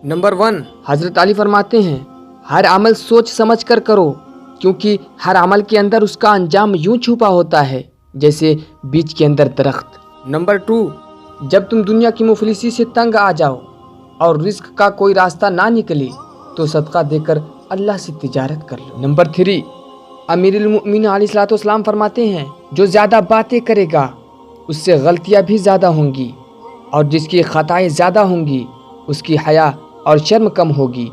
Number 1، حضرت علی فرماتے ہیں ہر عمل سوچ سمجھ کر کرو، کیونکہ ہر عمل کے اندر اس کا انجام یوں چھپا ہوتا ہے جیسے بیج کے اندر درخت۔ نمبر 2، جب تم دنیا کی مفلسی سے تنگ آ جاؤ اور رزق کا کوئی راستہ نہ نکلے تو صدقہ دے کر اللہ سے تجارت کر لو۔ نمبر 3، امیر المؤمنین علیہ السلام فرماتے ہیں جو زیادہ باتیں کرے گا اس سے غلطیاں بھی زیادہ ہوں گی، اور جس کی خطائیں زیادہ ہوں گی اس کی حیا اور شرم کم ہوگی،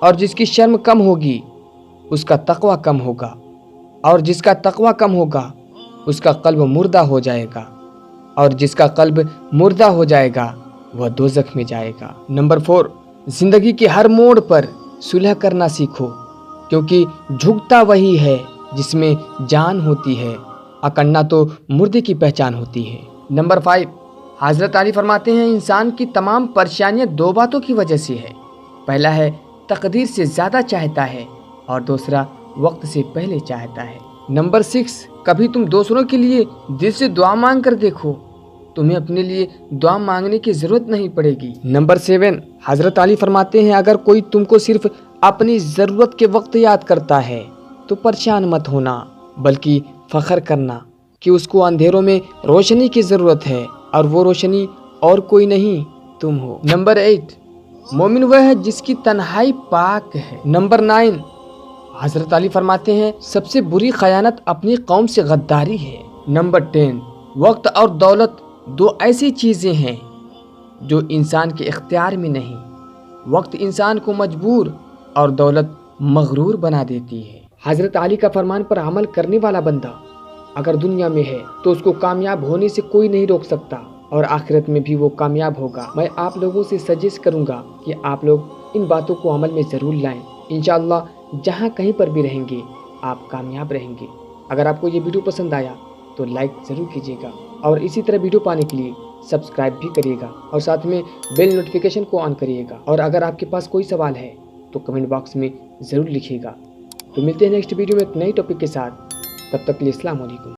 اور جس کی شرم کم ہوگی اس کا تقوی کم ہوگا، اور جس کا تقوی کم ہوگا اس کا قلب مردہ ہو جائے گا، اور جس کا قلب مردہ ہو جائے گا وہ دوزخ میں جائے گا۔ نمبر 4، زندگی کے ہر موڑ پر صلح کرنا سیکھو، کیونکہ جھکتا وہی ہے جس میں جان ہوتی ہے، اکڑنا تو مردے کی پہچان ہوتی ہے۔ نمبر 5، حضرت علی فرماتے ہیں انسان کی تمام پریشانیاں 2 باتوں کی وجہ سے ہے، پہلا ہے تقدیر سے زیادہ چاہتا ہے، اور دوسرا وقت سے پہلے چاہتا ہے۔ نمبر 6، کبھی تم دوسروں کے لیے دل سے دعا مانگ کر دیکھو، تمہیں اپنے لیے دعا مانگنے کی ضرورت نہیں پڑے گی۔ نمبر 7، حضرت علی فرماتے ہیں اگر کوئی تم کو صرف اپنی ضرورت کے وقت یاد کرتا ہے تو پریشان مت ہونا، بلکہ فخر کرنا کہ اس کو اندھیروں میں روشنی کی ضرورت ہے، اور وہ روشنی اور کوئی نہیں تم ہو۔ نمبر 8، مومن وہ ہے جس کی تنہائی پاک ہے۔ نمبر 9، حضرت علی فرماتے ہیں سب سے بری خیانت اپنی قوم سے غداری ہے۔ نمبر 10، وقت اور دولت 2 ایسی چیزیں ہیں جو انسان کے اختیار میں نہیں، وقت انسان کو مجبور اور دولت مغرور بنا دیتی ہے۔ حضرت علی کا فرمان پر عمل کرنے والا بندہ اگر دنیا میں ہے تو اس کو کامیاب ہونے سے کوئی نہیں روک سکتا، اور آخرت میں بھی وہ کامیاب ہوگا۔ میں آپ لوگوں سے سجیسٹ کروں گا کہ آپ لوگ ان باتوں کو عمل میں ضرور لائیں، انشاءاللہ جہاں کہیں پر بھی رہیں گے آپ کامیاب رہیں گے۔ اگر آپ کو یہ ویڈیو پسند آیا تو لائک ضرور کیجیے گا، اور اسی طرح ویڈیو پانے کے لیے سبسکرائب بھی کریے گا، اور ساتھ میں بیل نوٹیفیکیشن کو آن کریے گا۔ اور اگر آپ کے پاس کوئی سوال ہے تو کمنٹ باکس میں ضرور لکھیے گا۔ تو ملتے ہیں نیکسٹ ویڈیو میں ایک نئی ٹاپک کے ساتھ، تب تک کے لیے السلام علیکم۔